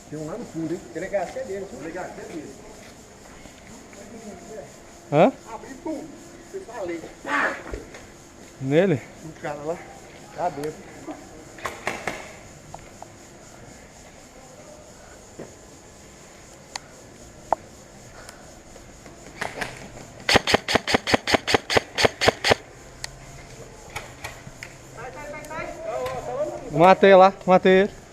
Tem um lá no fundo, hein? Delegacia dele. Delegacia dele. Hã? Abri tudo. Você falei. Nele? O cara lá. Tá dentro. Matei lá, matei ele.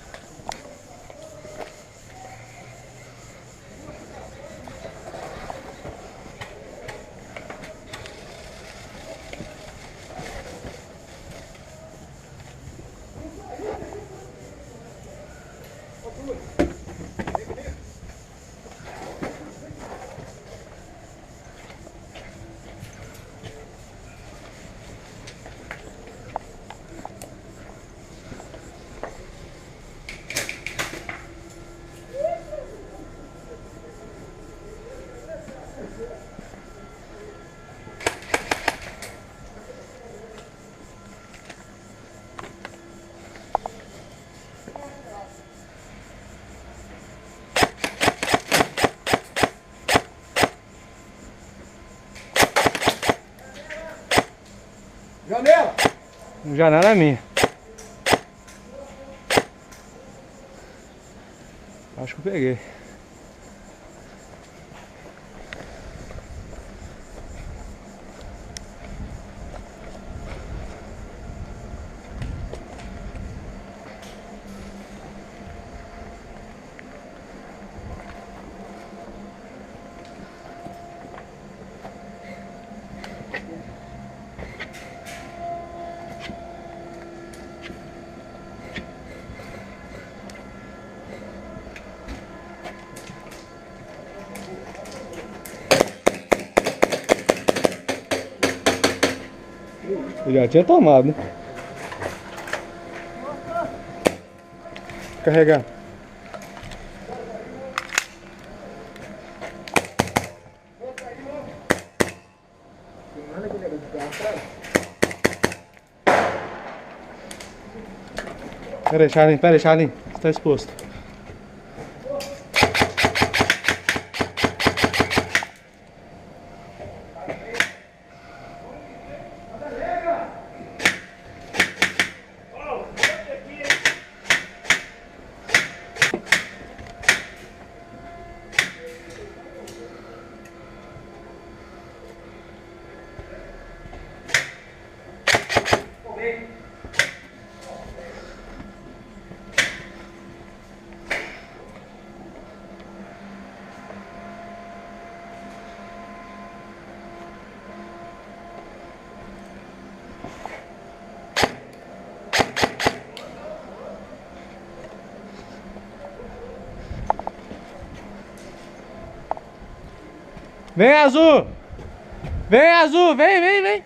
Janela! Janela é minha. Acho que eu peguei. Eu já tinha tomado, né? Carregar. Pera aí, Charlin. Você tá exposto. Vem, Azul! Vem, Azul! Vem!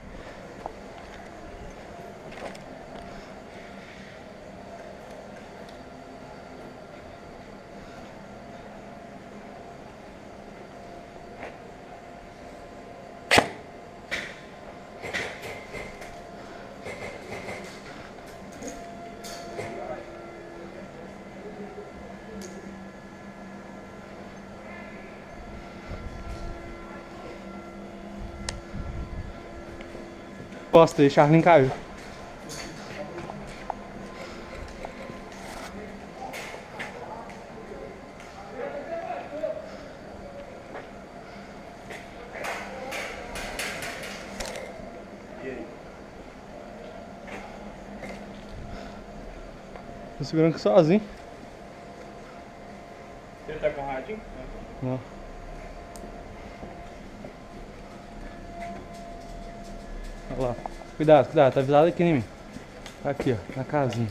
Costa aí, Charlin caiu. Tô segurando aqui sozinho. Ele tá com o radinho? Não. Olha lá. Cuidado, tá avisado aqui em mim. Tá aqui, ó, na casinha.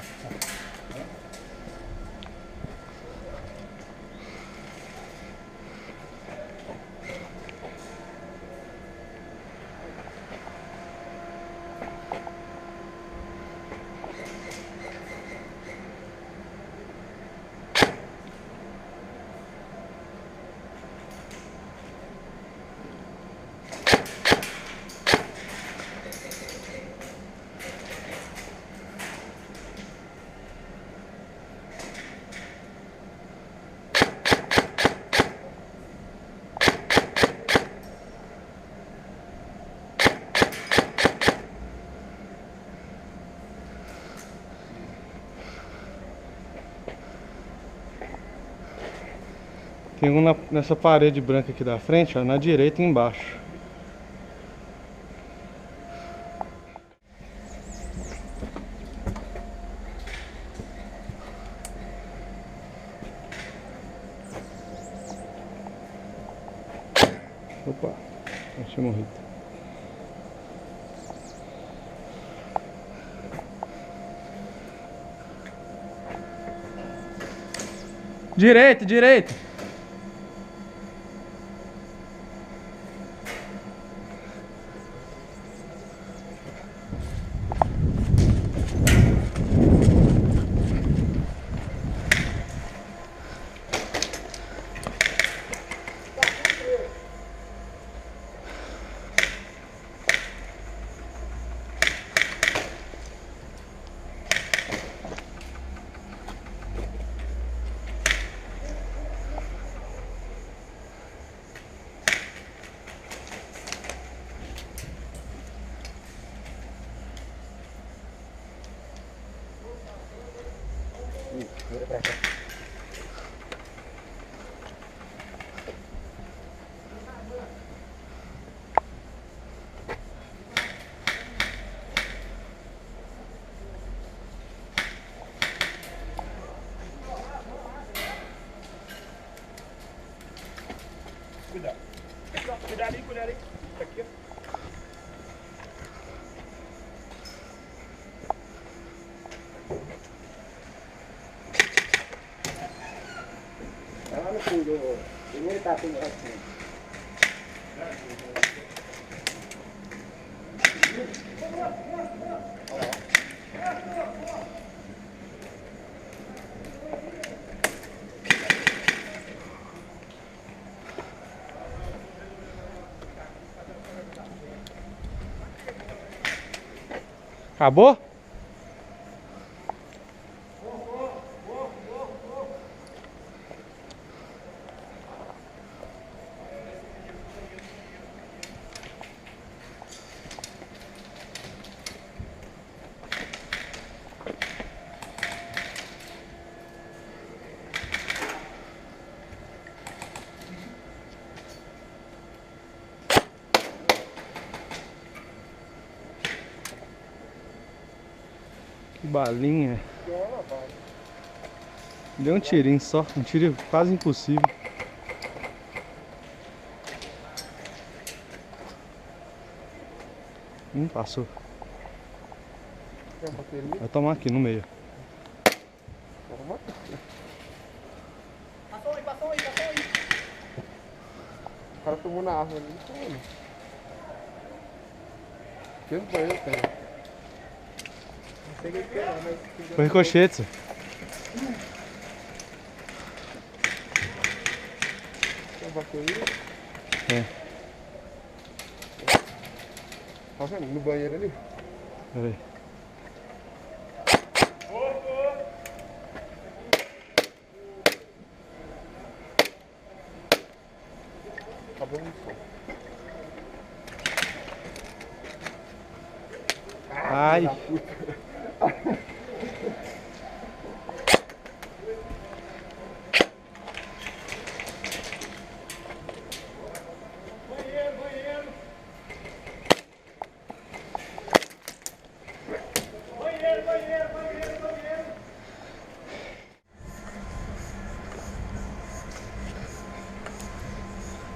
Tem um nessa parede branca aqui da frente, ó, na direita e embaixo. Opa, achei morrido. Direita, direita. Cuidado. Cuidado aí, cuidado aí. Aqui, ó. Vai lá no fundo, primeiro tá tudo assim. Acabou? Que balinha. Deu um tirinho só, um tiro quase impossível. Passou. Vai tomar aqui no meio. Passou aí, passou aí, passou aí. O cara tomou na árvore ali, tá vendo? Que banheiro tem? Não sei o que é, mas... Foi ricochete. Tem bateria? É. Tá vendo? No banheiro ali? Pera aí. Acabou o som. Ai.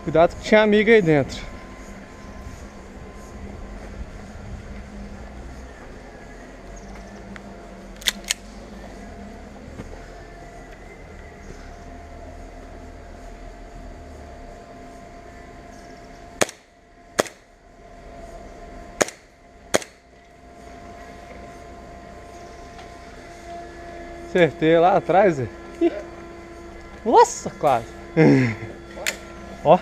Cuidado que tinha amiga aí dentro. Acertei lá atrás. Ih. Nossa, quase. Ó.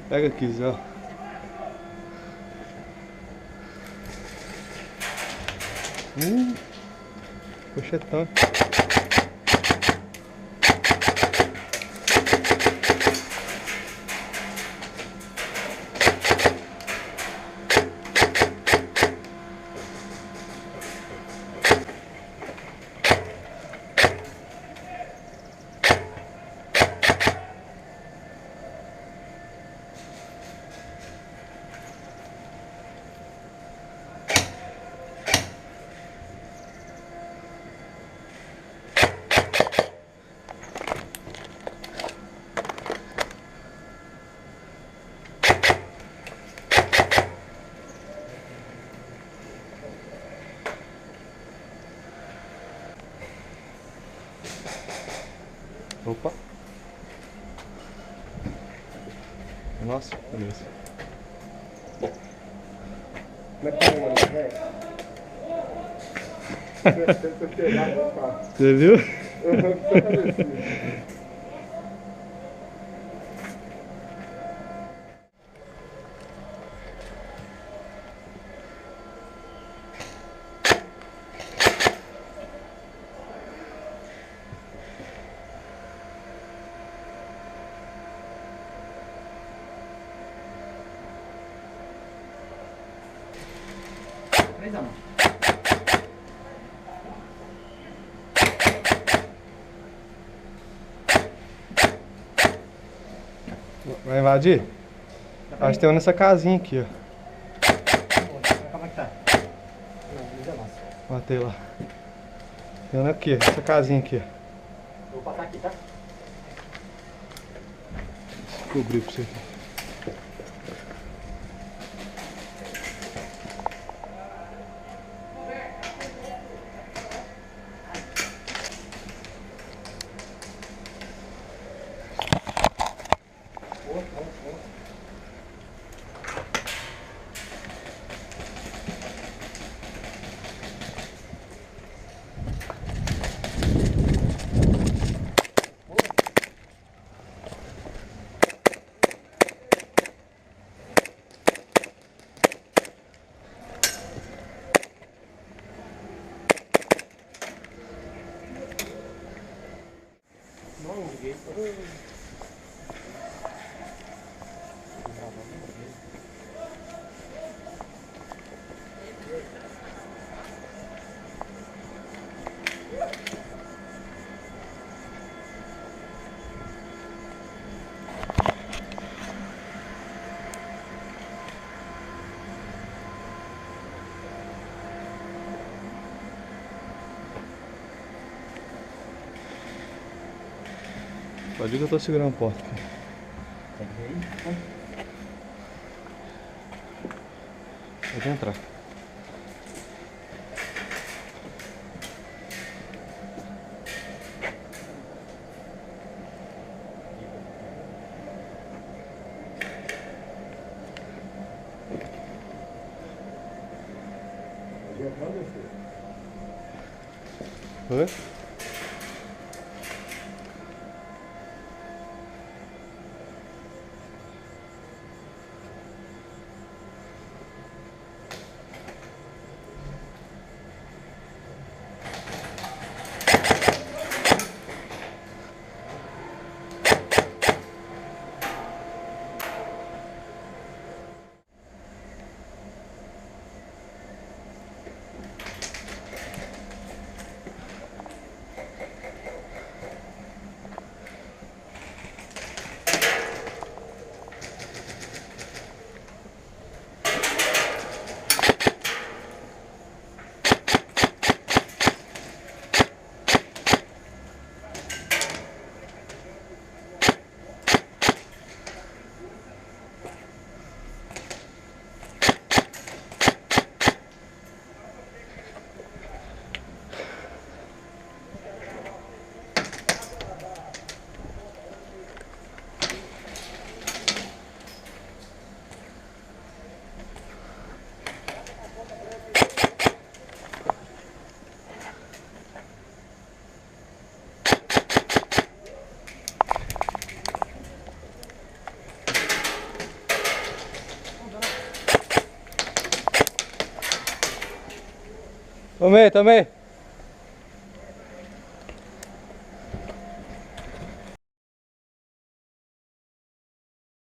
Pega aqui, Zé. Ó. Pochetão. Opa. Nossa, beleza. Como é que é, mano? Você pegar, eu faço. Você viu? Vai invadir? Acho que tem um nessa casinha aqui, ó. Como é que tá? Matei lá. Tem um aqui, essa casinha aqui, ó. Vou passar aqui, tá? Descobri pra você aqui. Não, liguei. Pode ir que eu tô segurando a porta aqui. Tem que ver aí? Pode entrar. Oi? Tomei, tomei.